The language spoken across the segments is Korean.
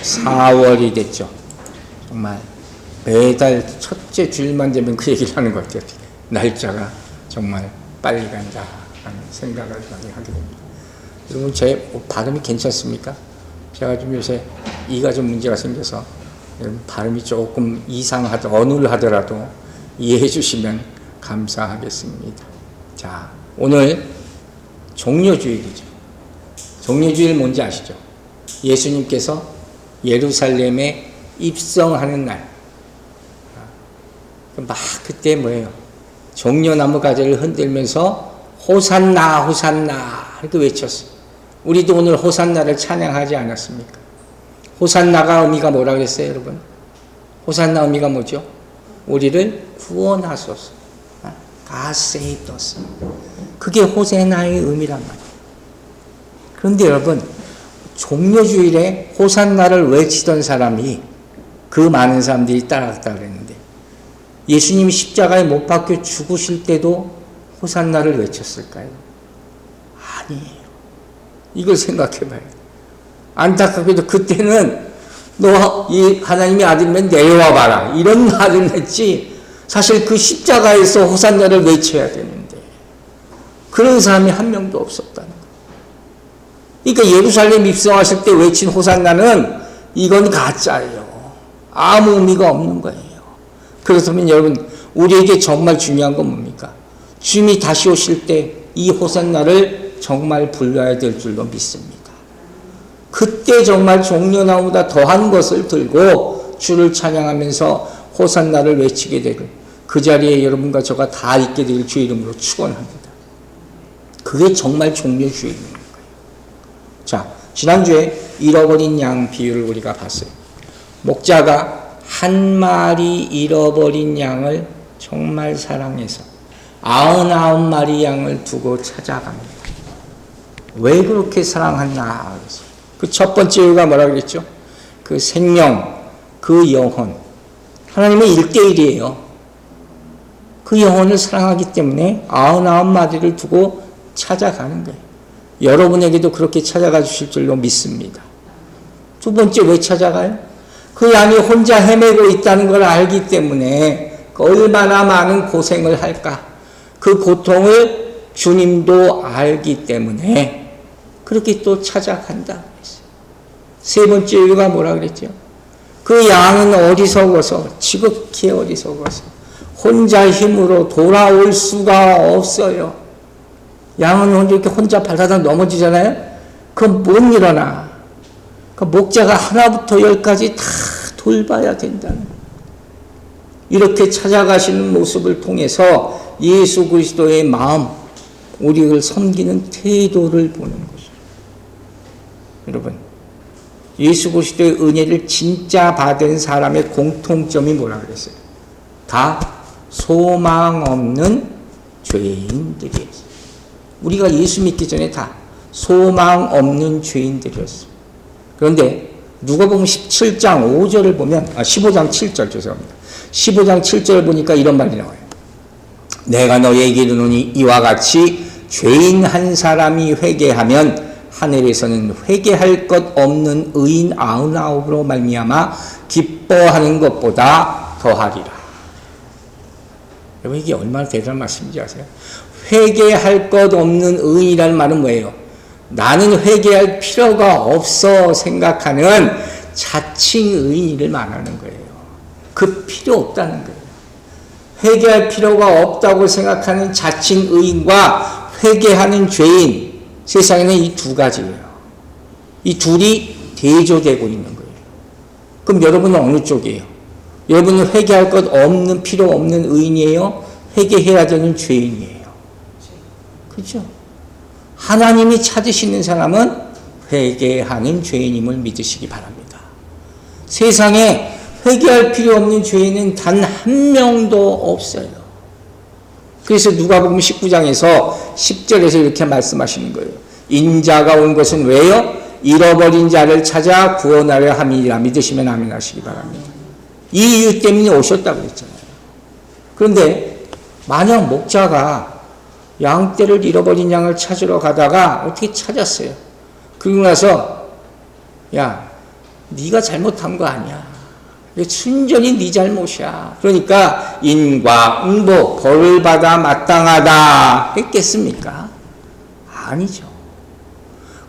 4월이 됐죠. 정말 매달 첫째 주일만 되면 그 얘기를 하는 것 같아요. 날짜가 정말 빨리 간다 하는 생각을 많이 하게 됩니다. 여러분, 제 발음이 괜찮습니까? 제가 좀 요새 이가 좀 문제가 생겨서 발음이 조금 어눌 하더라도 이해해 주시면 감사하겠습니다. 자, 오늘 종려주일이죠. 종려주일 뭔지 아시죠? 예수님께서 예루살렘에 입성하는 날. 막 그때 뭐예요? 종려나무 가지를 흔들면서 호산나 호산나 이렇게 외쳤어요. 우리도 오늘 호산나를 찬양하지 않았습니까? 호산나가 의미가 뭐라 그랬어요, 여러분? 호산나 의미가 뭐죠? 우리를 구원하소서. God saved us. 그게 호세나의 의미란 말이에요. 그런데 여러분, 종려주일에 호산나를 외치던 사람이 그 많은 사람들이 따라갔다 그랬는데 예수님이 십자가에 못 박혀 죽으실 때도 호산나를 외쳤을까요? 아니에요. 이걸 생각해 봐요. 안타깝게도 그때는 너 이 하나님의 아들이면 내려와 봐라 이런 말을 했지 사실 그 십자가에서 호산나를 외쳐야 되는데 그런 사람이 한 명도 없었다는 거예요. 그러니까 예루살렘 입성하실 때 외친 호산나는 이건 가짜예요. 아무 의미가 없는 거예요. 그렇다면 여러분, 우리에게 정말 중요한 건 뭡니까? 주님이 다시 오실 때 이 호산나를 정말 불러야 될 줄로 믿습니다. 그때 정말 종려나무보다 더한 것을 들고 주를 찬양하면서 호산나를 외치게 되고 그 자리에 여러분과 저가 다 있게 될 주의 이름으로 축원합니다. 그게 정말 종려주일인 거예요. 자, 지난주에 잃어버린 양 비유를 우리가 봤어요. 목자가 한 마리 잃어버린 양을 정말 사랑해서 99마리 양을 두고 찾아갑니다. 왜 그렇게 사랑했나? 그 첫 번째 이유가 뭐라고 그랬죠? 그 생명, 그 영혼. 하나님은 1대1이에요. 그 영혼을 사랑하기 때문에 99마리를 두고 찾아가는 거예요. 여러분에게도 그렇게 찾아가 주실 줄로 믿습니다. 두 번째, 왜 찾아가요? 그 양이 혼자 헤매고 있다는 걸 알기 때문에 얼마나 많은 고생을 할까? 그 고통을 주님도 알기 때문에 그렇게 또 찾아간다. 세 번째 이유가 뭐라 그랬죠? 그 양은 어리석어서, 지극히 어리석어서 혼자 힘으로 돌아올 수가 없어요. 양은 이렇게 혼자 발라다 넘어지잖아요? 그건 못 일어나. 그 목자가 하나부터 열까지 다 돌봐야 된다는 거예요. 이렇게 찾아가시는 모습을 통해서 예수 그리스도의 마음, 우리를 섬기는 태도를 보는 거죠. 여러분, 예수 그리스도의 은혜를 진짜 받은 사람의 공통점이 뭐라 그랬어요? 다 소망 없는 죄인들이었어요. 우리가 예수 믿기 전에 다 소망 없는 죄인들이었어요. 그런데 누가복음 17장 5절을 보면 15장 7절 죄송합니다. 15장 7절을 보니까 이런 말이 나와요. 내가 너희에게 이르노니 이와 같이 죄인 한 사람이 회개하면 하늘에서는 회개할 것 없는 의인 99으로 말미암아 기뻐하는 것보다 더하리라. 여러분, 이게 얼마나 대단한 말씀인지 아세요? 회개할 것 없는 의인이라는 말은 뭐예요? 나는 회개할 필요가 없어 생각하는 자칭 의인을 말하는 거예요. 그 필요 없다는 거예요. 회개할 필요가 없다고 생각하는 자칭 의인과 회개하는 죄인, 세상에는 이 두 가지예요. 이 둘이 대조되고 있는 거예요. 그럼 여러분은 어느 쪽이에요? 여러분은 회개할 것 없는, 필요 없는 의인이에요? 회개해야 되는 죄인이에요? 그렇죠? 하나님이 찾으시는 사람은 회개하는 죄인임을 믿으시기 바랍니다. 세상에 회개할 필요 없는 죄인은 단 한 명도 없어요. 그래서 누가복음 19장에서 10절에서 이렇게 말씀하시는 거예요. 인자가 온 것은 왜요? 잃어버린 자를 찾아 구원하려 함이라. 믿으시면 아멘 하시기 바랍니다. 이 이유 때문에 오셨다고 그랬잖아요. 그런데 만약 목자가 양떼를 잃어버린 양을 찾으러 가다가 어떻게 찾았어요. 그리고 나서 야, 네가 잘못한 거 아니야. 순전히 네 잘못이야. 그러니까 인과응보, 벌을 받아 마땅하다 했겠습니까? 아니죠.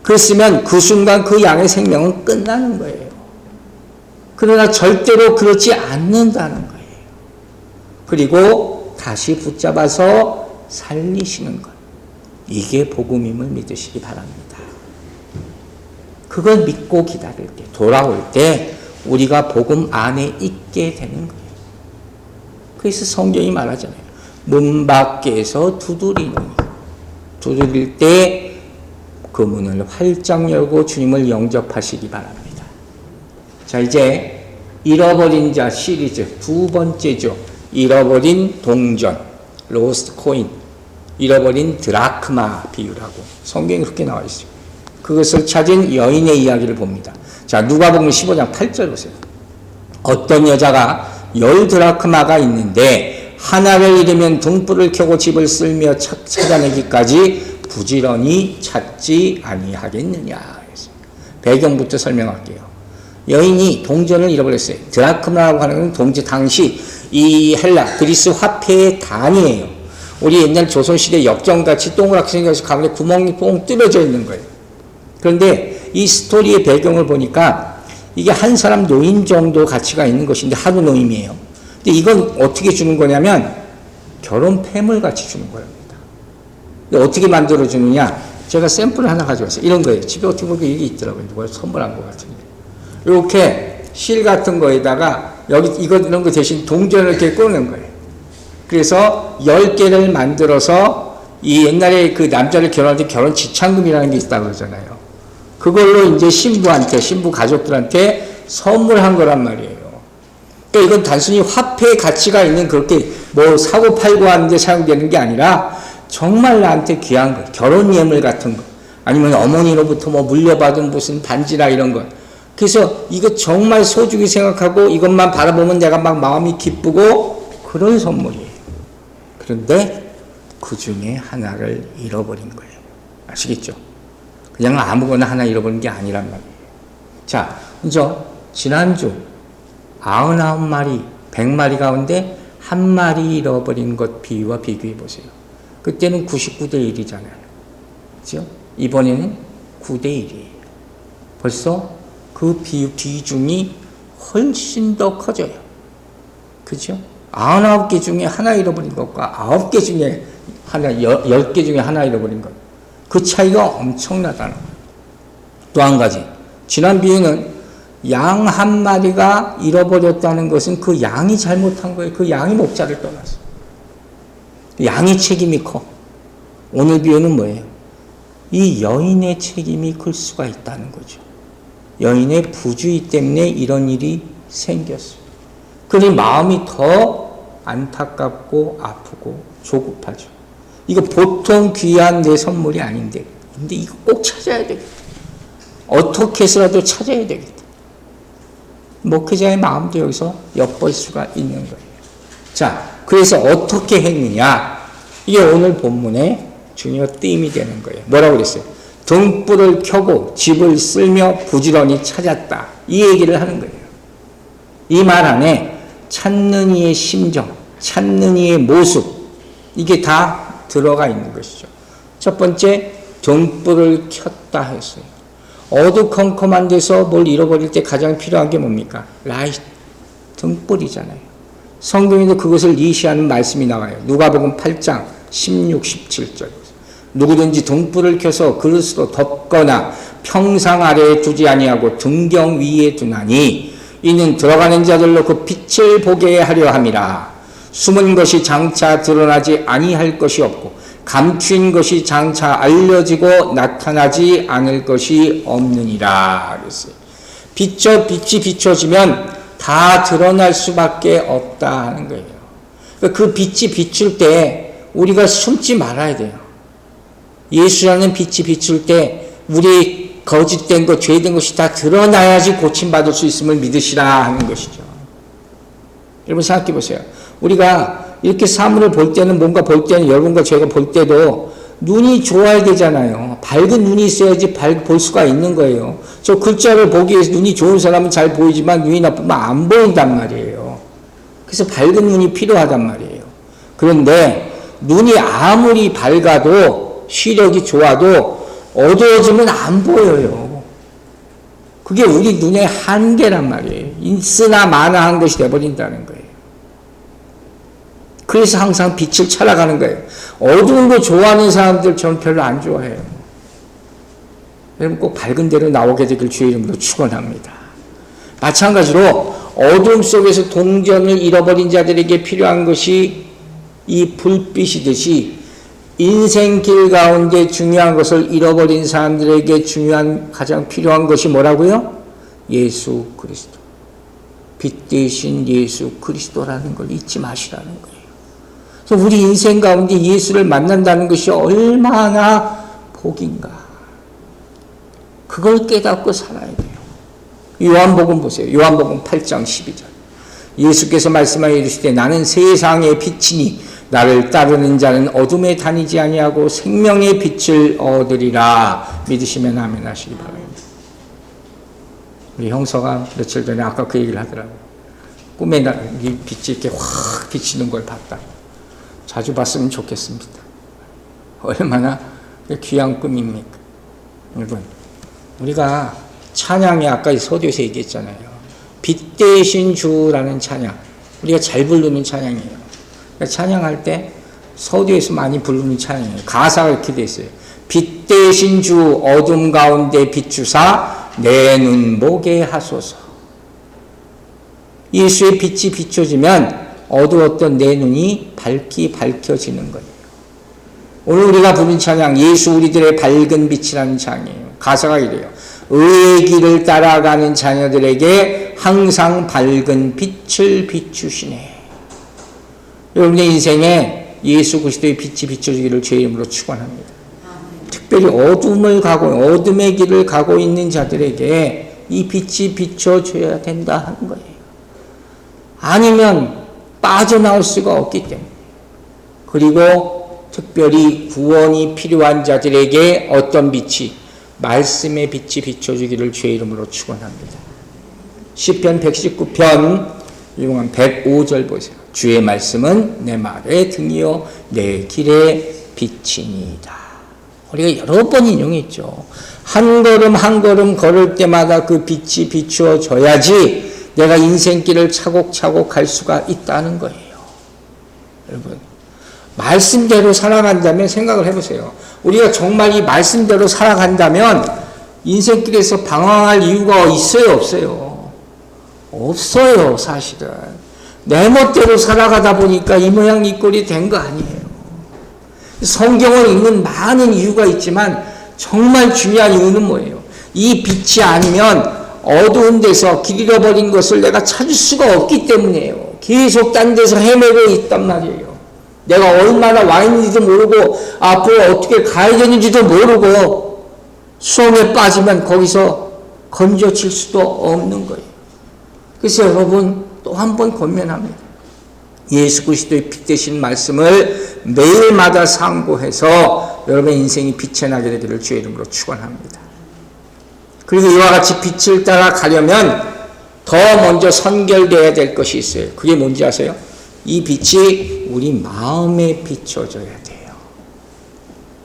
그랬으면 그 순간 그 양의 생명은 끝나는 거예요. 그러나 절대로 그렇지 않는다는 거예요. 그리고 다시 붙잡아서 살리시는 것. 이게 복음임을 믿으시기 바랍니다. 그걸 믿고 기다릴 때, 돌아올 때 우리가 복음 안에 있게 되는 거예요. 그래서 성경이 말하잖아요. 문 밖에서 두드리노니. 두드릴 때 그 문을 활짝 열고 주님을 영접하시기 바랍니다. 자, 이제 잃어버린 자 시리즈 두 번째죠. 잃어버린 동전, 로스트 코인, 잃어버린 드라크마 비유라고 성경에 그렇게 나와 있어요. 그것을 찾은 여인의 이야기를 봅니다. 자, 누가복음 15장 8절 보세요. 어떤 여자가 10드라크마가 있는데 하나를 잃으면 등불을 켜고 집을 쓸며 찾아내기까지 부지런히 찾지 아니하겠느냐. 배경부터 설명할게요. 여인이 동전을 잃어버렸어요. 드라크마라고 하는 건 동전, 당시 이 헬라 그리스 화폐의 단위예요. 우리 옛날 조선시대 역정같이 동그랗게 생겨서 가운데 구멍이 뽕 뚫어져 있는 거예요. 그런데 이 스토리의 배경을 보니까 이게 한 사람 노인 정도 가치가 있는 것인데 하루 노임이에요. 근데 이건 어떻게 주는 거냐면 결혼 폐물 같이 주는 겁니다. 근데 어떻게 만들어 주느냐? 제가 샘플을 하나 가져왔어요. 이런 거예요. 집에 어떻게 보면 이게 있더라고요. 누가 선물한 것 같은데. 이렇게 실 같은 거에다가 여기 이런 거 대신 동전을 이렇게 꽂는 거예요. 그래서 10개를 만들어서 이 옛날에 그 남자를 결혼할 때 결혼 지참금이라는 게 있다고 그러잖아요. 그걸로 이제 신부한테, 신부 가족들한테 선물한 거란 말이에요. 그러니까 이건 단순히 화폐의 가치가 있는 그렇게 뭐 사고 팔고 하는데 사용되는 게 아니라 정말 나한테 귀한 거, 결혼 예물 같은 거, 아니면 어머니로부터 뭐 물려받은 무슨 반지나 이런 거. 그래서 이거 정말 소중히 생각하고 이것만 바라보면 내가 막 마음이 기쁘고 그런 선물이에요. 그런데 그 중에 하나를 잃어버린 거예요. 아시겠죠? 그냥 아무거나 하나 잃어버린 게 아니란 말이에요. 자, 먼저 지난주 99마리, 100마리 가운데 한 마리 잃어버린 것 비유와 비교해 보세요. 그때는 99대 1이잖아요. 그렇죠? 이번에는 9대 1이에요. 벌써 그 비중이 훨씬 더 커져요. 그죠? 99개 중에 하나 잃어버린 것과 9개 중에 하나, 10개 중에 하나 잃어버린 것. 그 차이가 엄청나다는 거예요. 또 한 가지. 지난 비유는 양 한 마리가 잃어버렸다는 것은 그 양이 잘못한 거예요. 그 양이 목자를 떠났어요. 양의 책임이 커. 오늘 비유는 뭐예요? 이 여인의 책임이 클 수가 있다는 거죠. 여인의 부주의 때문에 이런 일이 생겼어요. 그러니 마음이 더 안타깝고 아프고 조급하죠. 이거 보통 귀한 내 선물이 아닌데, 근데 이거 꼭 찾아야 되겠다. 어떻게 해서라도 찾아야 되겠다. 목회자의 마음도 여기서 엿볼 수가 있는 거예요. 자, 그래서 어떻게 했느냐? 이게 오늘 본문의 중요 띠임이 되는 거예요. 뭐라고 그랬어요? 등불을 켜고 집을 쓸며 부지런히 찾았다. 이 얘기를 하는 거예요. 이 말 안에 찾는 이의 심정, 찾는 이의 모습, 이게 다 들어가 있는 것이죠. 첫 번째, 등불을 켰다 했어요. 어두컴컴한 데서 뭘 잃어버릴 때 가장 필요한 게 뭡니까? 라이트, 등불이잖아요. 성경에도 그것을 이시하는 말씀이 나와요. 누가복음 8장 16, 17절. 누구든지 등불을 켜서 그릇으로 덮거나 평상 아래에 두지 아니하고 등경 위에 두나니 이는 들어가는 자들로 그 빛을 보게 하려 함이라. 숨은 것이 장차 드러나지 아니할 것이 없고 감추인 것이 장차 알려지고 나타나지 않을 것이 없느니라. 그랬어요. 빛이 비춰지면 다 드러날 수밖에 없다 하는 거예요. 그 빛이 비출 때 우리가 숨지 말아야 돼요. 예수라는 빛이 비출 때 우리 거짓된 것, 죄된 것이 다 드러나야지 고침받을 수 있음을 믿으시라 하는 것이죠. 여러분 생각해 보세요. 우리가 이렇게 사물을 볼 때는, 뭔가 볼 때는, 여러분과 제가 볼 때도 눈이 좋아야 되잖아요. 밝은 눈이 있어야지 볼 수가 있는 거예요. 저 글자를 보기 위해서 눈이 좋은 사람은 잘 보이지만 눈이 나쁘면 안 보인단 말이에요. 그래서 밝은 눈이 필요하단 말이에요. 그런데 눈이 아무리 밝아도 시력이 좋아도 어두워지면 안 보여요. 그게 우리 눈의 한계란 말이에요. 있으나 마나한 것이 돼버린다는 거예요. 그래서 항상 빛을 찾아가는 거예요. 어두운 거 좋아하는 사람들 저는 별로 안 좋아해요. 여러분 꼭 밝은 데로 나오게 되길 주의 이름으로 축원합니다. 마찬가지로 어둠 속에서 동전을 잃어버린 자들에게 필요한 것이 이 불빛이듯이 인생길 가운데 중요한 것을 잃어버린 사람들에게 가장 필요한 것이 뭐라고요? 예수 그리스도. 빛 대신 예수 그리스도라는 걸 잊지 마시라는 거예요. 그래서 우리 인생 가운데 예수를 만난다는 것이 얼마나 복인가. 그걸 깨닫고 살아야 돼요. 요한복음 보세요. 요한복음 8장 12절. 예수께서 말씀하여 이르시되 나는 세상의 빛이니 나를 따르는 자는 어둠에 다니지 아니하고 생명의 빛을 얻으리라. 믿으시면 아멘 하시기 바랍니다. 우리 형서가 며칠 전에 아까 그 얘기를 하더라고요. 꿈에 이 빛이 이렇게 확 비치는 걸 봤다. 자주 봤으면 좋겠습니다. 얼마나 귀한 꿈입니까? 여러분, 우리가 찬양이 아까 서두에서 얘기했잖아요. 빛 대신 주라는 찬양. 우리가 잘 부르는 찬양이에요. 찬양할 때 서두에서 많이 부르는 찬양이에요. 가사가 이렇게 돼 있어요. 빛 대신 주 어둠 가운데 비추사 내 눈 보게 하소서. 예수의 빛이 비춰지면 어두웠던 내 눈이 밝혀지는 거예요. 오늘 우리가 부른 찬양 예수 우리들의 밝은 빛이라는 찬양이에요. 가사가 이래요. 의의 길을 따라가는 자녀들에게 항상 밝은 빛을 비추시네. 여러분의 인생에 예수 그리스도의 빛이 비춰지기를 주의 이름으로 축원합니다. 특별히 어둠의 길을 가고 있는 자들에게 이 빛이 비춰줘야 된다 하는 거예요. 아니면 빠져나올 수가 없기 때문에. 그리고 특별히 구원이 필요한 자들에게 어떤 빛이 말씀의 빛이 비춰주기를 주의 이름으로 축원합니다. 시편 119편 유명한 105절 보세요. 주의 말씀은 내 말의 등이요 내 길의 빛이니이다. 우리가 여러 번 인용했죠. 한 걸음 한 걸음 걸을 때마다 그 빛이 비추어져야지 내가 인생길을 차곡차곡 갈 수가 있다는 거예요. 여러분, 말씀대로 살아간다면 생각을 해보세요. 우리가 정말 이 말씀대로 살아간다면 인생길에서 방황할 이유가 있어요, 없어요? 없어요, 사실은. 내 멋대로 살아가다 보니까 이 모양 이 꼴이 된 거 아니에요. 성경을 읽는 많은 이유가 있지만 정말 중요한 이유는 뭐예요? 이 빛이 아니면 어두운 데서 길 잃어버린 것을 내가 찾을 수가 없기 때문이에요. 계속 딴 데서 헤매고 있단 말이에요. 내가 얼마나 와 있는지도 모르고 앞으로 어떻게 가야 되는지도 모르고 수렁에 빠지면 거기서 건져질 수도 없는 거예요. 그래서 여러분 또 한 번 권면합니다. 예수 그리스도의 빛 되신 말씀을 매일마다 상고해서 여러분의 인생이 빛에 나게 되기를 주의 이름으로 축원합니다. 그리고 이와 같이 빛을 따라 가려면 더 먼저 선결되어야 될 것이 있어요. 그게 뭔지 아세요? 이 빛이 우리 마음에 비춰져야 돼요.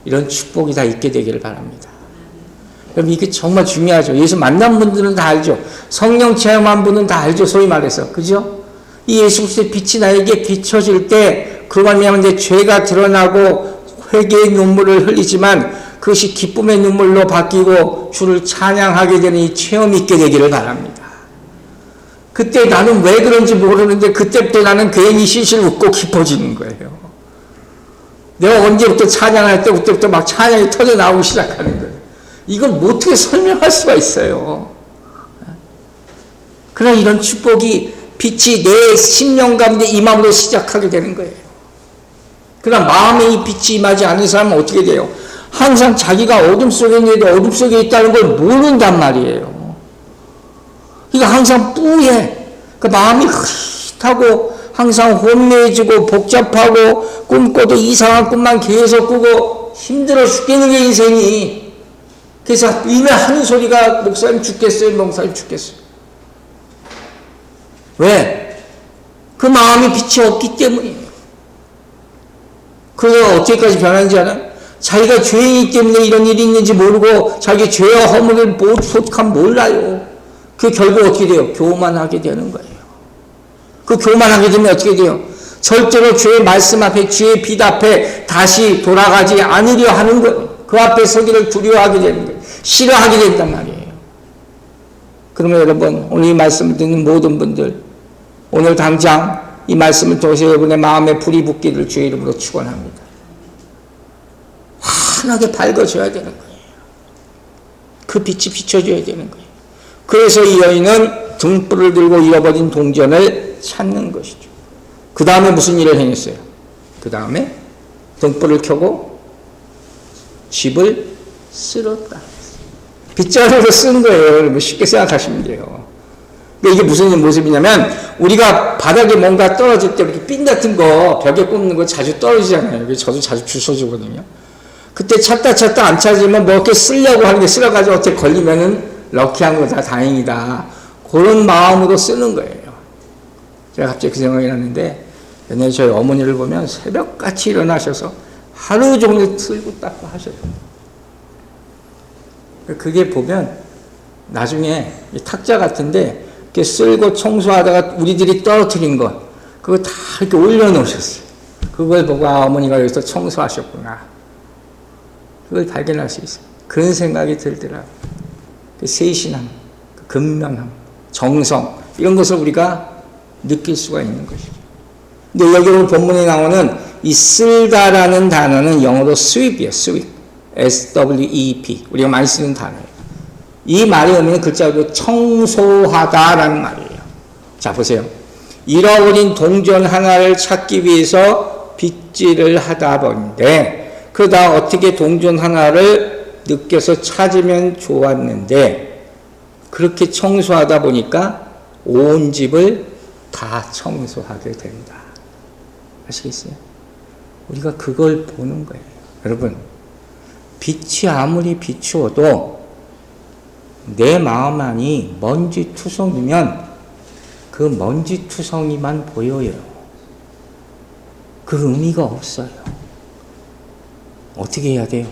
이런 축복이 다 있게 되기를 바랍니다. 여러분 이게 정말 중요하죠. 예수 만난 분들은 다 알죠. 성령 체험한 분은 다 알죠. 소위 말해서. 그죠? 이 예수 그리스도의 빛이 나에게 비춰질 때 그로 말미암아 내 죄가 드러나고 회개의 눈물을 흘리지만 그것이 기쁨의 눈물로 바뀌고 주를 찬양하게 되는 이 체험이 있게 되기를 바랍니다. 그때 나는 왜 그런지 모르는데 그때부터 나는 괜히 실실 웃고 기뻐지는 거예요. 내가 언제부터 찬양할 때 그때부터 막 찬양이 터져 나오기 시작하는 거예요. 이걸 어떻게 설명할 수가 있어요. 그러나 이런 축복이 빛이 내 심령 가운데 임함으로 시작하게 되는 거예요. 그러나 마음에 이 빛이 임하지 않은 사람은 어떻게 돼요? 항상 자기가 어둠 속에 있는데 어둠 속에 있다는 걸 모른단 말이에요. 그러니까 항상 뿌예. 그 마음이 흐릿하고 항상 혼미해지고 복잡하고 꿈꿔도 이상한 꿈만 계속 꾸고 힘들어 죽겠는 게 인생이. 그래서 이미 하는 소리가 목사님 죽겠어요, 목사님 죽겠어요. 왜? 그 마음에 빛이 없기 때문이에요. 그래서 어떻게까지 변하는지 알아요? 자기가 죄인이기 때문에 이런 일이 있는지 모르고 자기 죄와 허물을 솔직한 몰라요. 그 결국 어떻게 돼요? 교만하게 되는 거예요. 그 교만하게 되면 어떻게 돼요? 절대로 주의 말씀 앞에, 주의 빛 앞에 다시 돌아가지 않으려 하는 거예요. 그 앞에 서기를 두려워하게 되는 거예요. 싫어하게 된단 말이에요. 그러면 여러분, 오늘 이 말씀을 듣는 모든 분들, 오늘 당장 이 말씀을 통해서 여러분의 마음에 불이 붙기를 주의 이름으로 축원합니다. 환하게 밝아져야 되는 거예요. 그 빛이 비춰줘야 되는 거예요. 그래서 이 여인은 등불을 들고 잃어버린 동전을 찾는 것이죠. 그 다음에 무슨 일을 행했어요? 그 다음에 등불을 켜고 집을 쓸었다. 빗자루로 쓰는 거예요. 여러분 쉽게 생각하시면 돼요. 이게 무슨 모습이냐면 우리가 바닥에 뭔가 떨어질 때 이렇게 핀 같은 거 벽에 꽂는 거 자주 떨어지잖아요. 저도 자주 주워주거든요. 그때 찾다 안 찾으면 뭐 이렇게 쓰려고 하는데 쓸어가지고 어떻게 걸리면은 럭키한 거다, 다행이다. 그런 마음으로 쓰는 거예요. 제가 갑자기 그 생각이 났는데 옛날에 저희 어머니를 보면 새벽같이 일어나셔서 하루 종일 쓸고 닦고 하셔요. 그게 보면 나중에 탁자 같은데 이렇게 쓸고 청소하다가 우리들이 떨어뜨린 것 그거 다 이렇게 올려놓으셨어요. 그걸 보고 어머니가 여기서 청소하셨구나. 그걸 발견할 수 있어요. 그런 생각이 들더라고요. 그 세신함, 그 근면함, 정성 이런 것을 우리가 느낄 수가 있는 것이죠. 근데 여기 오늘 본문에 나오는 이 쓸다라는 단어는 영어로 sweep이에요. sweep. S-W-E-P. 우리가 많이 쓰는 단어예요. 이 말의 의미는 글자로 청소하다라는 말이에요. 자, 보세요. 잃어버린 동전 하나를 찾기 위해서 빗질을 하다 보는데 그러다 어떻게 동전 하나를 느껴서 찾으면 좋았는데 그렇게 청소하다 보니까 온 집을 다 청소하게 된다. 아시겠어요? 우리가 그걸 보는 거예요. 여러분, 빛이 아무리 비추어도 내 마음 안이 먼지투성이면 그 먼지투성이만 보여요. 그 의미가 없어요. 어떻게 해야 돼요?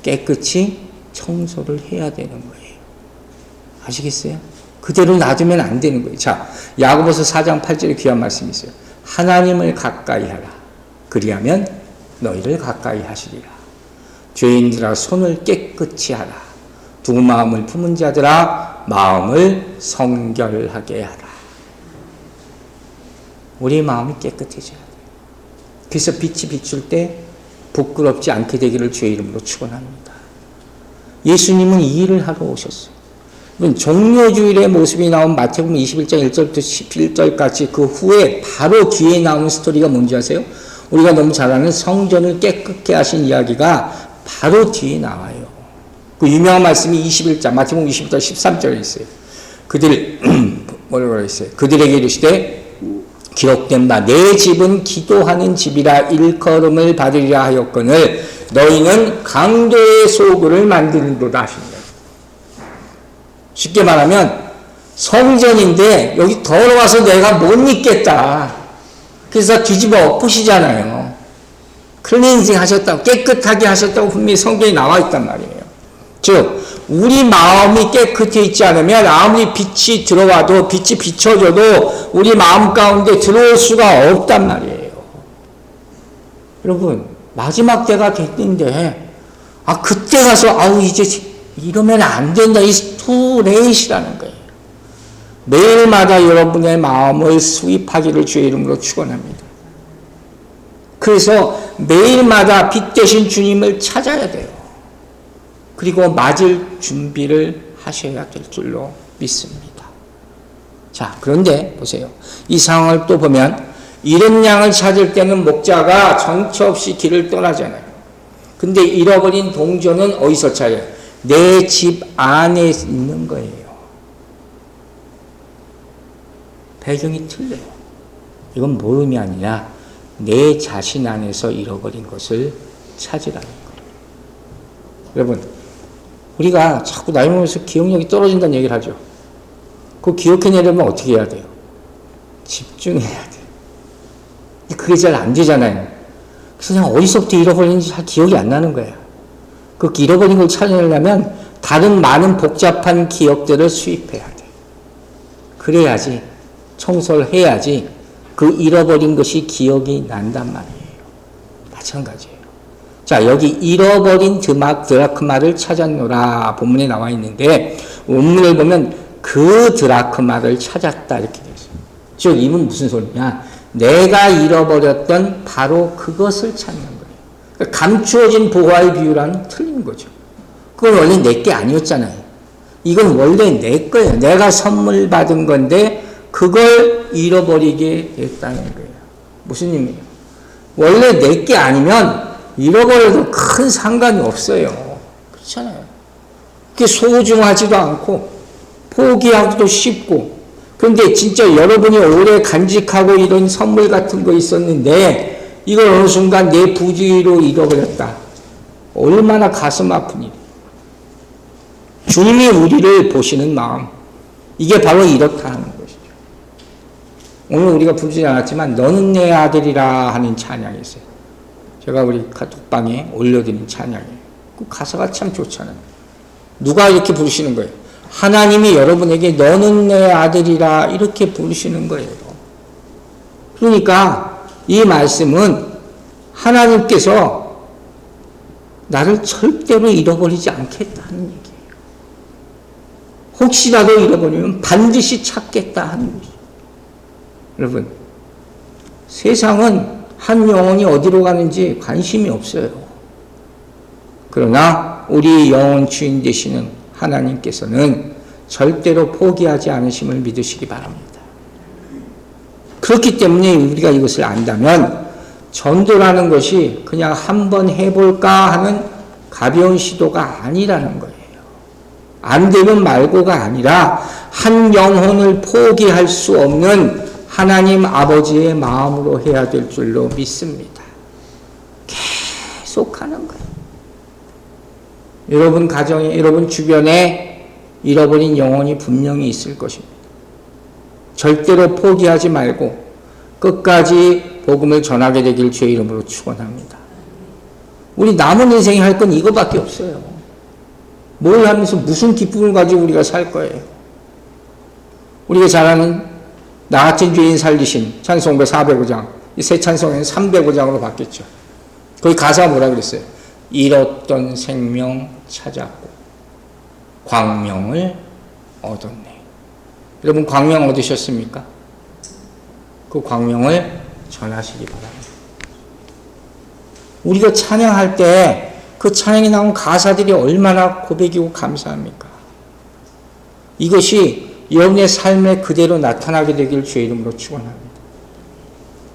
깨끗이 청소를 해야 되는 거예요. 아시겠어요? 그대로 놔두면 안 되는 거예요. 자, 야고보서 4장 8절에 귀한 말씀이 있어요. 하나님을 가까이 하라. 그리하면 너희를 가까이 하시리라. 죄인들아 손을 깨끗이 하라. 두 마음을 품은 자들아 마음을 성결하게 하라. 우리 마음이 깨끗해져야 돼요. 그래서 빛이 비출 때 부끄럽지 않게 되기를 주의 이름으로 축원합니다. 예수님은 이 일을 하러 오셨어요. 종료주일의 모습이 나온 마태복음 21장 1절부터 11절까지 그 후에 바로 뒤에 나오는 스토리가 뭔지 아세요? 우리가 너무 잘 아는 성전을 깨끗게 하신 이야기가 바로 뒤에 나와요. 그 유명한 말씀이 21장 마태복음 21장 13절에 있어요. 뭐라고 했어요? 그들에게 이르시되 기록된 바 내 집은 기도하는 집이라 일컬음을 받으리라 하였거늘 너희는 강도의 소굴을 만드는도다 하십니다. 쉽게 말하면 성전인데 여기 더러워서 내가 못 있겠다. 그래서 뒤집어 엎으시잖아요. 클렌징 하셨다고, 깨끗하게 하셨다고 분명히 성경에 나와 있단 말이에요. 즉 우리 마음이 깨끗해 있지 않으면 아무리 빛이 들어와도 빛이 비춰져도 우리 마음 가운데 들어올 수가 없단 말이에요. 여러분 마지막 때가 됐는데 그때 가서 이제 이러면 안 된다. 이 투레이시라는 거예요. 매일마다 여러분의 마음을 수입하기를 주의 이름으로 축원합니다. 그래서 매일마다 빛 되신 주님을 찾아야 돼요. 그리고 맞을 준비를 하셔야 될 줄로 믿습니다. 자, 그런데 보세요. 이 상황을 또 보면 잃은 양을 찾을 때는 목자가 정처 없이 길을 떠나잖아요. 근데 잃어버린 동전은 어디서 찾아요? 내 집 안에 있는 거예요. 배경이 틀려요. 이건 모름이 아니라 내 자신 안에서 잃어버린 것을 찾으라는 거예요. 여러분, 우리가 자꾸 나이 먹으면서 기억력이 떨어진다는 얘기를 하죠. 그거 기억해내려면 어떻게 해야 돼요? 집중해야 돼요. 그게 잘 안 되잖아요. 그래서 그냥 어디서부터 잃어버리는지 잘 기억이 안 나는 거예요. 그 잃어버린 걸 찾아내려면 다른 많은 복잡한 기억들을 수입해야 돼요. 그래야지, 청소를 해야지 그 잃어버린 것이 기억이 난단 말이에요. 마찬가지예요. 자, 여기 잃어버린 드라크마를 찾았노라 본문에 나와 있는데, 원문을 보면 그 드라크마를 찾았다 이렇게 되어 있어요. 즉, 이건 무슨 소리냐? 내가 잃어버렸던 바로 그것을 찾는 거예요. 그러니까 감추어진 보화의 비유랑 틀린 거죠. 그건 원래 내 게 아니었잖아요. 이건 원래 내 거예요. 내가 선물 받은 건데 그걸 잃어버리게 됐다는 거예요. 무슨 의미예요? 원래 내 게 아니면 잃어버려도 큰 상관이 없어요. 그렇잖아요. 그게 소중하지도 않고 포기하기도 쉽고, 그런데 진짜 여러분이 오래 간직하고 이런 선물 같은 거 있었는데 이걸 어느 순간 내 부주의로 잃어버렸다. 얼마나 가슴 아픈 일이에요. 주님이 우리를 보시는 마음, 이게 바로 이렇다는 것이죠. 오늘 우리가 부르지 않았지만 너는 내 아들이라 하는 찬양이 있어요. 제가 우리 카톡방에 올려드린 찬양이에요. 그 가사가 참 좋잖아요. 누가 이렇게 부르시는 거예요? 하나님이 여러분에게 너는 내 아들이라 이렇게 부르시는 거예요. 그러니까 이 말씀은 하나님께서 나를 절대로 잃어버리지 않겠다는 얘기예요. 혹시라도 잃어버리면 반드시 찾겠다 하는 거죠. 여러분, 세상은 한 영혼이 어디로 가는지 관심이 없어요. 그러나 우리 영혼 주인 되시는 하나님께서는 절대로 포기하지 않으심을 믿으시기 바랍니다. 그렇기 때문에 우리가 이것을 안다면 전도라는 것이 그냥 한번 해볼까 하는 가벼운 시도가 아니라는 거예요. 안 되면 말고가 아니라 한 영혼을 포기할 수 없는 하나님 아버지의 마음으로 해야 될 줄로 믿습니다. 계속 하는 거예요. 여러분 가정에, 여러분 주변에 잃어버린 영혼이 분명히 있을 것입니다. 절대로 포기하지 말고 끝까지 복음을 전하게 되길 주의 이름으로 축원합니다. 우리 남은 인생에 할 건 이거밖에 없어요. 뭘 하면서 무슨 기쁨을 가지고 우리가 살 거예요. 우리가 잘 아는 나 같은 죄인 살리신 찬송가 405장, 이 새 찬송에는 305장으로 바뀌었죠. 거기 가사가 뭐라 그랬어요? 잃었던 생명 찾았고 광명을 얻었네. 여러분 광명 얻으셨습니까? 그 광명을 전하시기 바랍니다. 우리가 찬양할 때 그 찬양에 나온 가사들이 얼마나 고백이고 감사합니까? 이것이 여러분의 삶에 그대로 나타나게 되길 주의 이름으로 축원합니다.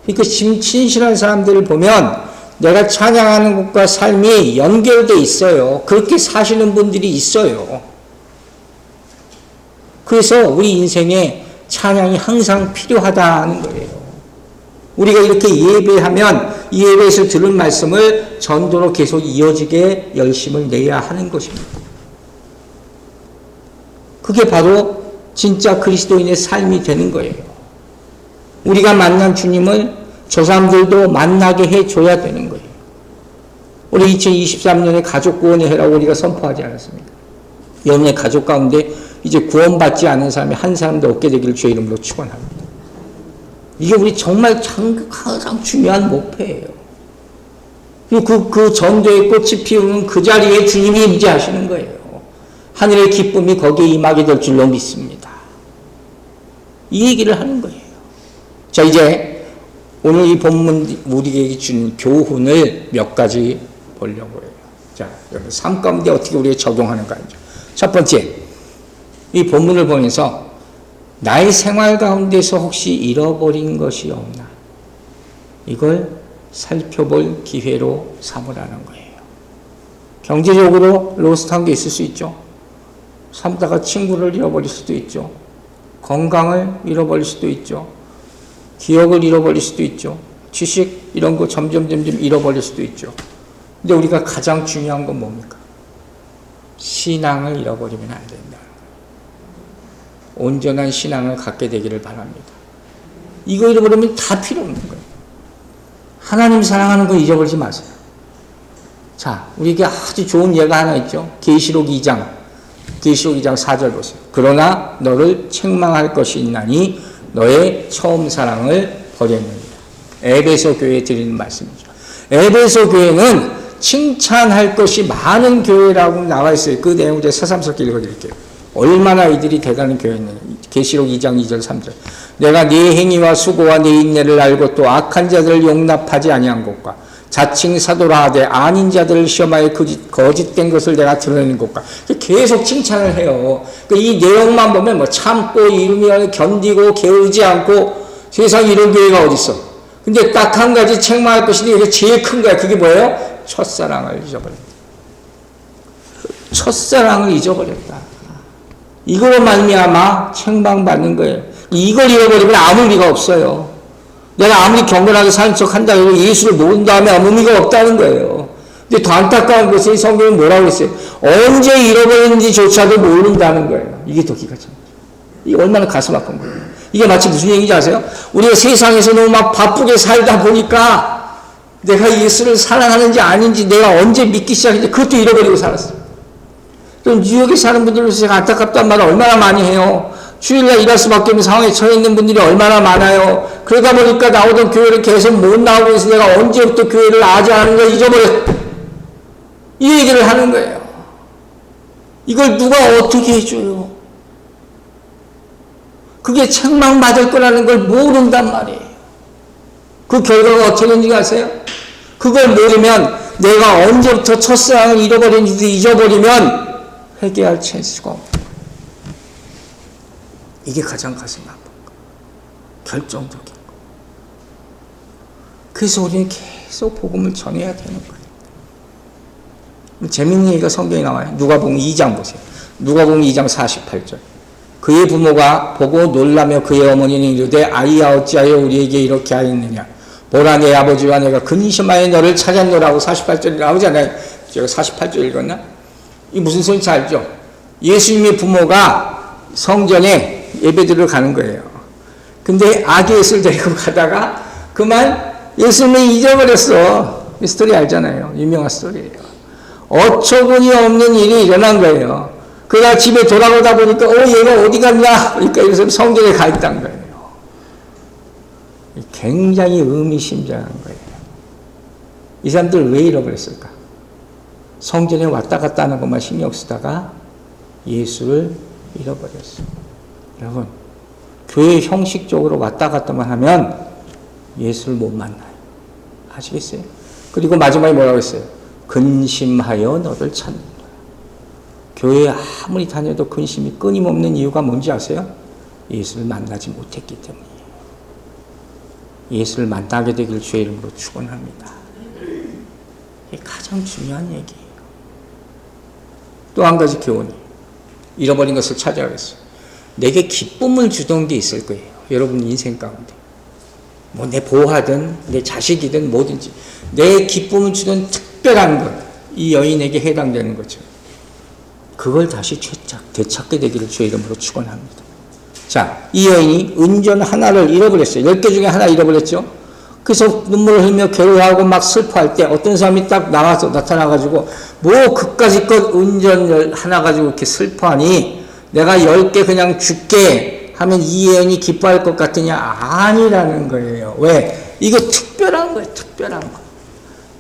그러니까 진실한 사람들을 보면 내가 찬양하는 것과 삶이 연결되어 있어요. 그렇게 사시는 분들이 있어요. 그래서 우리 인생에 찬양이 항상 필요하다는 거예요. 우리가 이렇게 예배하면 이 예배에서 들은 말씀을 전도로 계속 이어지게 열심을 내야 하는 것입니다. 그게 바로 진짜 그리스도인의 삶이 되는 거예요. 우리가 만난 주님을 저 사람들도 만나게 해줘야 되는 거예요. 우리 2023년에 가족구원의 해라고 우리가 선포하지 않았습니까? 여러분의 가족 가운데 이제 구원받지 않은 사람이 한 사람도 없게 되기를 주의 이름으로 축원합니다. 이게 우리 정말 가장 중요한 목표예요. 그리고 그 전도의 꽃이 피우는 그 자리에 주님이 임재하시는 거예요. 하늘의 기쁨이 거기에 임하게 될 줄로 믿습니다. 이 얘기를 하는 거예요. 자, 이제 오늘 이 본문 우리에게 주는 교훈을 몇 가지 보려고 해요. 자, 여러분 삶 가운데 어떻게 우리가 적용하는가 하죠. 첫 번째, 이 본문을 보면서 나의 생활 가운데서 혹시 잃어버린 것이 없나? 이걸 살펴볼 기회로 삼으라는 거예요. 경제적으로 로스트한 게 있을 수 있죠. 살다가 친구를 잃어버릴 수도 있죠. 건강을 잃어버릴 수도 있죠. 기억을 잃어버릴 수도 있죠. 지식 이런 거 점점 잃어버릴 수도 있죠. 근데 우리가 가장 중요한 건 뭡니까? 신앙을 잃어버리면 안 된다. 온전한 신앙을 갖게 되기를 바랍니다. 이거 잃어버리면 다 필요 없는 거예요. 하나님 사랑하는 거 잊어버리지 마세요. 자, 우리에게 아주 좋은 예가 하나 있죠. 계시록 2장 4절 보세요. 그러나 너를 책망할 것이 있나니 너의 처음 사랑을 버렸느니라. 에베소 교회에 드리는 말씀이죠. 에베소 교회는 칭찬할 것이 많은 교회라고 나와 있어요. 그 내용을 제가 새삼스럽게 읽어드릴게요. 얼마나 이들이 대단한 교회였느냐. 계시록 2장 2절 3절. 내가 네 행위와 수고와 네 인내를 알고 또 악한 자들을 용납하지 아니한 것과 자칭 사도라 하되 아닌 자들을 시험하여 거짓된 것을 내가 드러내는 것과 계속 칭찬을 해요. 이 내용만 보면 뭐 참고 이루며 견디고 게으르지 않고 세상 이런 교회가 어디 있어. 근데 딱 한 가지 책망할 것인데 이게 제일 큰 거야. 그게 뭐예요? 첫사랑을 잊어버렸다. 첫사랑을 잊어버렸다. 이거로 말미암아 책망받는 거예요. 이걸 잃어버리면 아무 의미가 없어요. 내가 아무리 경건하게 사는 척 한다 해도 예수를 모른 다음에 아무 의미가 없다는 거예요. 근데 더 안타까운 것은 성경은 뭐라고 했어요? 언제 잃어버렸는지조차도 모른다는 거예요. 이게 더 기가 찬 거예요. 이게 얼마나 가슴 아픈 거예요. 이게 마치 무슨 얘기인지 아세요? 우리가 세상에서 너무 막 바쁘게 살다 보니까 내가 예수를 사랑하는지 아닌지 내가 언제 믿기 시작했는지 그것도 잃어버리고 살았어요. 그럼 뉴욕에 사는 분들로서 제가 안타깝다는 말을 얼마나 많이 해요. 주일날 일할 수밖에 없는 상황에 처해 있는 분들이 얼마나 많아요. 그러다 보니까 나오던 교회를 계속 못 나오고 있어서 내가 언제부터 교회를 아자하는 걸 잊어버렸어. 이 얘기를 하는 거예요. 이걸 누가 어떻게 해줘요? 그게 책망받을 거라는 걸 모른단 말이에요. 그 결과가 어떻게 되는지 아세요? 그걸 모르면 내가 언제부터 첫사랑을 잃어버렸는지도 잊어버리면 회개할 찬스가 없다. 이게 가장 가슴 아픈 거. 결정적인 거. 그래서 우리는 계속 복음을 전해야 되는 거예요. 재밌는 얘기가 성경에 나와요. 누가복음 2장 보세요. 누가복음 2장 48절. 그의 부모가 보고 놀라며 그의 어머니는 이르되 아이야 어찌하여 우리에게 이렇게 하였느냐. 보라 내 아버지와 내가 근심하여 너를 찾았노라고 48절이 나오잖아요. 제가 48절 읽었나? 이 무슨 소리인지 알죠? 예수님의 부모가 성전에 예배드리러 가는 거예요. 근데 아기 예수를 데리고 가다가 그만 예수님을 잊어버렸어. 이 스토리 알잖아요. 유명한 스토리예요. 어처구니 없는 일이 일어난 거예요. 그가 집에 돌아오다 보니까 얘가 어디 갔냐? 그러니까 예수님 성전에 가 있다는 거예요. 굉장히 의미심장한 거예요. 이 사람들 왜 잃어버렸을까? 성전에 왔다 갔다 하는 것만 신경 쓰다가 예수를 잃어버렸어요. 여러분, 교회 형식적으로 왔다 갔다만 하면 예수를 못 만나요. 아시겠어요? 그리고 마지막에 뭐라고 했어요? 근심하여 너를 찾는다. 교회에 아무리 다녀도 근심이 끊임없는 이유가 뭔지 아세요? 예수를 만나지 못했기 때문이에요. 예수를 만나게 되길 주의 이름으로 축원합니다. 이게 가장 중요한 얘기예요. 또 한 가지 교훈이 잃어버린 것을 찾아가겠어요. 내게 기쁨을 주던 게 있을 거예요. 여러분 인생 가운데. 뭐 내 보호하든 내 자식이든 뭐든지 내 기쁨을 주던 특별한 것, 이 여인에게 해당되는 거죠. 그걸 다시 되찾게 되기를 주의 이름으로 축원합니다. 자, 이 여인이 은전 하나를 잃어버렸어요. 10개 중에 하나 잃어버렸죠. 그래서 눈물을 흘리며 괴로워하고 막 슬퍼할 때 어떤 사람이 딱 나타나가지고 뭐 그까짓 것 은전 하나 가지고 이렇게 슬퍼하니 내가 10개 그냥 줄게 하면 이 여인이 기뻐할 것 같으냐? 아니라는 거예요. 왜? 이거 특별한 거예요. 특별한 거.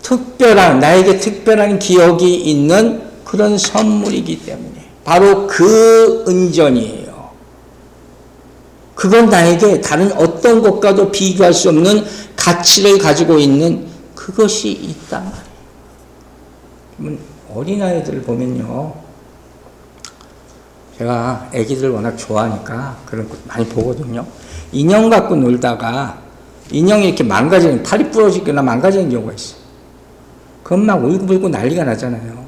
특별한, 나에게 특별한 기억이 있는 그런 선물이기 때문에 바로 그 은전이에요. 그건 나에게 다른 어떤 것과도 비교할 수 없는 가치를 가지고 있는 그것이 있단 말이에요. 어린아이들을 보면요. 제가 애기들을 워낙 좋아하니까 그런 거 많이 보거든요. 인형 갖고 놀다가 인형이 이렇게 망가지는, 팔이 부러지거나 망가지는 경우가 있어요. 그건 막 울고불고 난리가 나잖아요.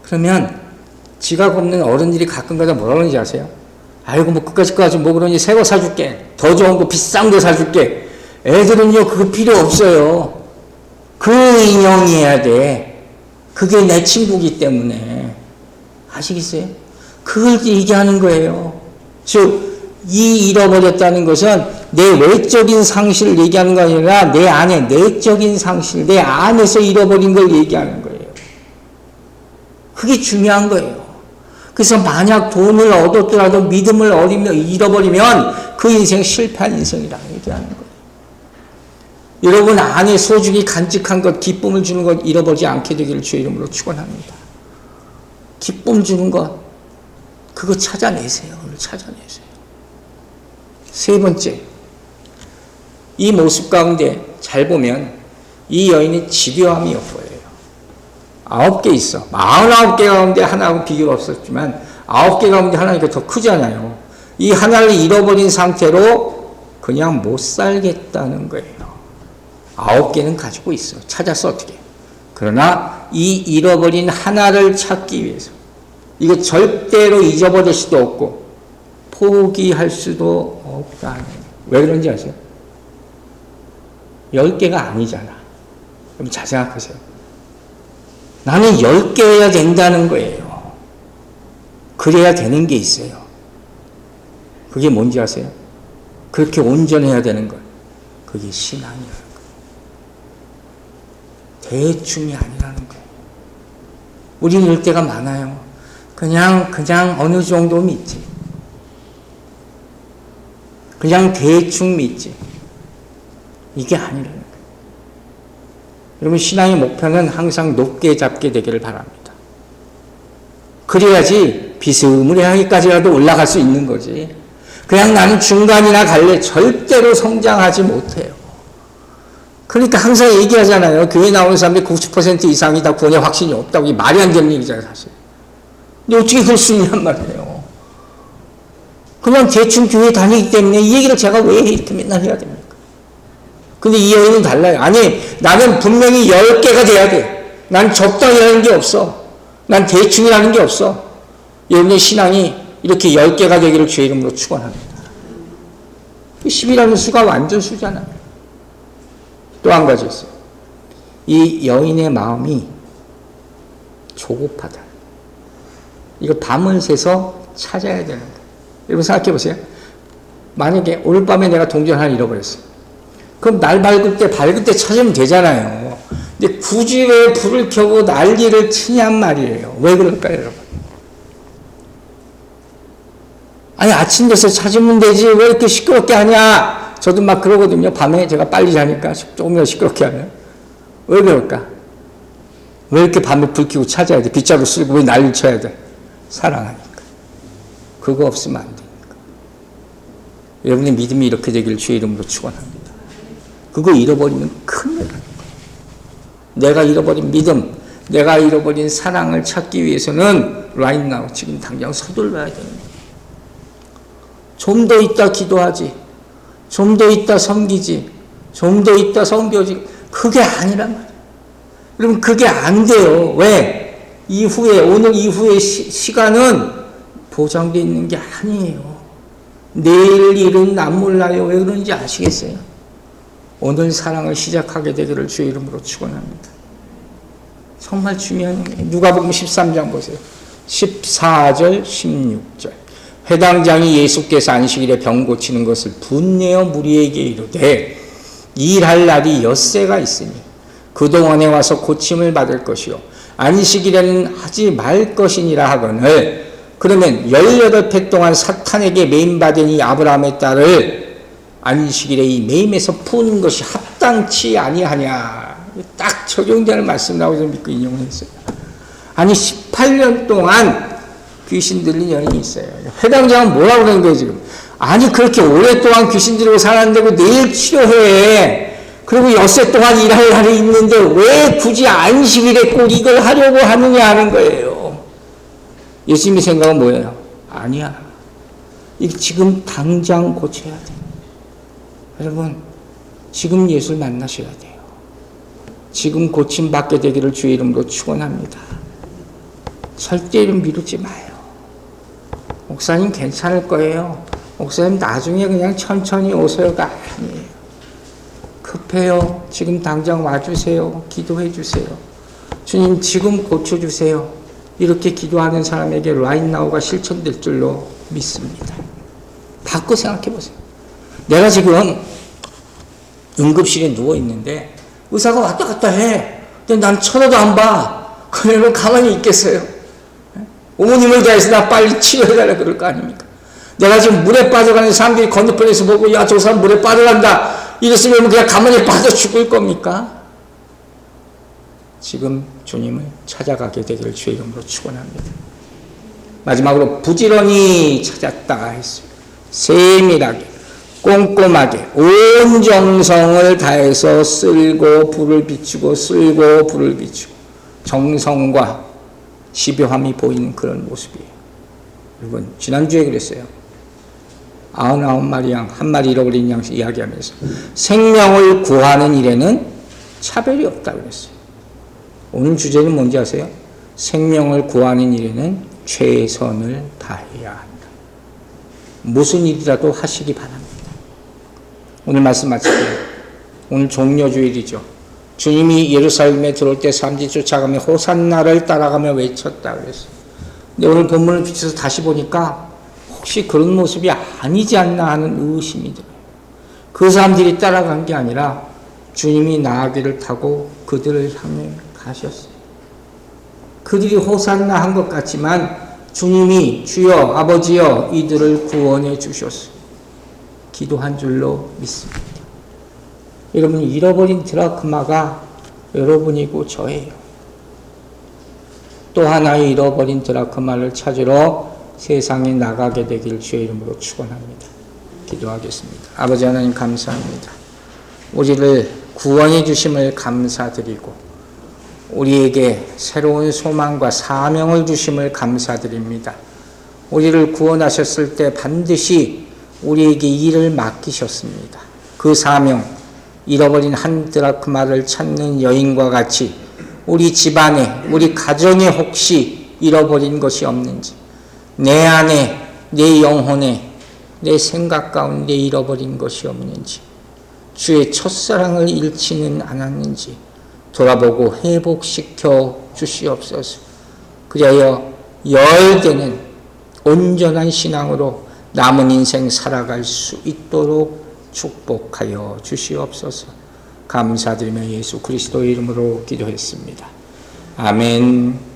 그러면 지각 없는 어른들이 가끔가다 뭐라 그러는지 아세요? 아이고 뭐 그까짓 거 가지고 뭐 그러니 새 거 사줄게. 더 좋은 거 비싼 거 사줄게. 애들은요 그거 필요 없어요. 그 인형이어야 돼. 그게 내 친구기 때문에. 아시겠어요? 그걸 얘기하는 거예요. 즉, 이 잃어버렸다는 것은 내 외적인 상실을 얘기하는 거 아니라 내 안에 내적인 상실, 내 안에서 잃어버린 걸 얘기하는 거예요. 그게 중요한 거예요. 그래서 만약 돈을 얻었더라도 믿음을 잃어버리면 그 인생 실패한 인생이라고 얘기하는 거예요. 여러분 안에 소중히 간직한 것, 기쁨을 주는 것 잃어버리지 않게 되기를 주의 이름으로 축원합니다. 기쁨 주는 것, 그거 찾아내세요. 오늘 찾아내세요. 세 번째, 이 모습 가운데 잘 보면 이 여인의 집요함이 엿보여요. 9개 있어. 49개 가운데 하나하고 비교가 없었지만 9개 가운데 하나니까 더 크잖아요. 이 하나를 잃어버린 상태로 그냥 못 살겠다는 거예요. 9개는 가지고 있어. 찾아서 어떻게. 그러나 이 잃어버린 하나를 찾기 위해서 이거 절대로 잊어버릴 수도 없고 포기할 수도 없다. 왜 그런지 아세요? 10개가 아니잖아. 그럼 잘 생각하세요. 나는 10개여야 된다는 거예요. 그래야 되는 게 있어요. 그게 뭔지 아세요? 그렇게 온전해야 되는 것. 그게 신앙이라는 거예요. 대충이 아니라는 거예요. 우리는 이럴 때가 많아요. 그냥 어느 정도 믿지. 그냥 대충 믿지. 이게 아니라는 거예요. 여러분 신앙의 목표는 항상 높게 잡게 되기를 바랍니다. 그래야지 비스무리하게까지라도 올라갈 수 있는 거지. 그냥 나는 중간이나 갈래 절대로 성장하지 못해요. 그러니까 항상 얘기하잖아요. 교회 나오는 사람들이 90% 이상이 다 구원에 확신이 없다고. 이게 말이 안 되는 얘기잖아요 사실. 근데 어떻게 그럴 수 있냔 말이에요. 그냥 대충 교회 다니기 때문에 이 얘기를 제가 왜 이렇게 맨날 해야 됩니까? 근데 이 여인은 달라요. 아니 나는 분명히 10개가 돼야 돼. 난 적당이라는 게 없어. 난 대충이라는 게 없어. 여러분의 신앙이 이렇게 10개가 되기를 주의 이름으로 축원합니다. 10이라는 수가 완전 수잖아요. 또 한 가지 있어요. 이 여인의 마음이 조급하다. 이거 밤을 새서 찾아야 되는 거예요. 여러분 생각해 보세요. 만약에 오늘 밤에 내가 동전 하나 잃어버렸어요. 그럼 날 밝을 때 찾으면 되잖아요. 근데 굳이 왜 불을 켜고 난리를 치냔 말이에요. 왜 그럴까요, 여러분? 아니, 아침 돼서 찾으면 되지. 왜 이렇게 시끄럽게 하냐? 저도 막 그러거든요. 밤에 제가 빨리 자니까 조금이라도 시끄럽게 하면. 왜 그럴까? 왜 이렇게 밤에 불 켜고 찾아야 돼? 빗자루 쓸고 왜 난리를 쳐야 돼? 사랑하니까. 그거 없으면 안 되니까. 여러분의 믿음이 이렇게 되기를 주의 이름으로 축원합니다. 그거 잃어버리면 큰일 나는 거예요. 내가 잃어버린 믿음, 내가 잃어버린 사랑을 찾기 위해서는 right now, 지금 당장 서둘러야 되는 거예요. 좀 더 있다 기도하지, 좀 더 있다 섬기지, 좀 더 있다 섬겨지, 그게 아니란 말이에요. 여러분 그게 안 돼요. 왜? 이후에, 오늘 이후의 시간은 보장되어 있는 게 아니에요. 내일 일은 난 몰라요. 왜 그런지 아시겠어요? 오늘 사랑을 시작하게 되기를 주의 이름으로 축원합니다. 정말 중요한 게 누가복음 13장 보세요. 14절 16절. 회당장이 예수께서 안식일에 병 고치는 것을 분내어 무리에게 이르되 일할 날이 엿새가 있으니 그동안에 와서 고침을 받을 것이요 안식일에는 하지 말 것이니라 하거늘 그러면 18해 동안 사탄에게 매임받은 이 아브라함의 딸을 안식일에 이 매임에서 푸는 것이 합당치 아니하냐. 딱 적용되는 말씀이라고 저는 믿고 인용을 했어요. 아니 18년 동안 귀신 들린 여인이 있어요. 회당장은 뭐라고 그러는 거예요 지금. 아니 그렇게 오랫동안 귀신 들고 살았는데 내일 치료해. 그리고 엿새 동안 일할 날이 있는데 왜 굳이 안식일에 꼭 이걸 하려고 하느냐 하는 거예요. 예수님의 생각은 뭐예요? 아니야. 이게 지금 당장 고쳐야 돼. 여러분 지금 예수를 만나셔야 돼요. 지금 고침받게 되기를 주의 이름으로 축원합니다. 절대로 미루지 마요. 목사님 괜찮을 거예요. 목사님 나중에 그냥 천천히 오세요가 아니에요. 급해요. 지금 당장 와주세요. 기도해 주세요. 주님 지금 고쳐주세요. 이렇게 기도하는 사람에게 right now가 실천될 줄로 믿습니다. 바꿔 생각해 보세요. 내가 지금 응급실에 누워 있는데 의사가 왔다 갔다 해. 근데 난 쳐다도 안 봐. 그러면 가만히 있겠어요? 어머님을 대해서 나 빨리 치료해달라 그럴 거 아닙니까? 내가 지금 물에 빠져가는 사람들이 건너편에서 보고 야, 저 사람 물에 빠져간다. 이랬으면 그냥 가만히 빠져 죽을 겁니까? 지금 주님을 찾아가게 되기를 주의 이름으로 축원합니다. 마지막으로 부지런히 찾았다 했어요. 세밀하게, 꼼꼼하게, 온 정성을 다해서 쓸고 불을 비추고 쓸고 불을 비추고 정성과 집요함이 보이는 그런 모습이에요. 여러분, 지난주에 그랬어요. 99마리 양, 한 마리 잃어버린 양 이야기하면서 생명을 구하는 일에는 차별이 없다고 그랬어요. 오늘 주제는 뭔지 아세요? 생명을 구하는 일에는 최선을 다해야 한다. 무슨 일이라도 하시기 바랍니다. 오늘 말씀 마칠게요. 오늘 종려주일이죠. 주님이 예루살렘에 들어올 때 사람들이 쫓아가며 호산나를 따라가며 외쳤다 그랬어요. 근데 오늘 본문을 비춰서 다시 보니까 혹시 그런 모습이 아니지 않나 하는 의심이 들어요. 그 사람들이 따라간 게 아니라 주님이 나귀를 타고 그들을 향해 가셨어요. 그들이 호산나 한 것 같지만 주님이 주여 아버지여 이들을 구원해 주셨어요. 기도한 줄로 믿습니다. 여러분, 잃어버린 드라크마가 여러분이고 저예요. 또 하나의 잃어버린 드라크마를 찾으러 세상에 나가게 되길 주의 이름으로 축원합니다. 기도하겠습니다. 아버지 하나님 감사합니다. 우리를 구원해 주심을 감사드리고 우리에게 새로운 소망과 사명을 주심을 감사드립니다. 우리를 구원하셨을 때 반드시 우리에게 일을 맡기셨습니다. 그 사명, 잃어버린 한 드라크마를 찾는 여인과 같이 우리 집안에, 우리 가정에 혹시 잃어버린 것이 없는지, 내 안에, 내 영혼에, 내 생각 가운데 잃어버린 것이 없는지, 주의 첫사랑을 잃지는 않았는지 돌아보고 회복시켜 주시옵소서. 그리하여 열대는 온전한 신앙으로 남은 인생 살아갈 수 있도록 축복하여 주시옵소서. 감사드리며 예수 그리스도의 이름으로 기도했습니다. 아멘.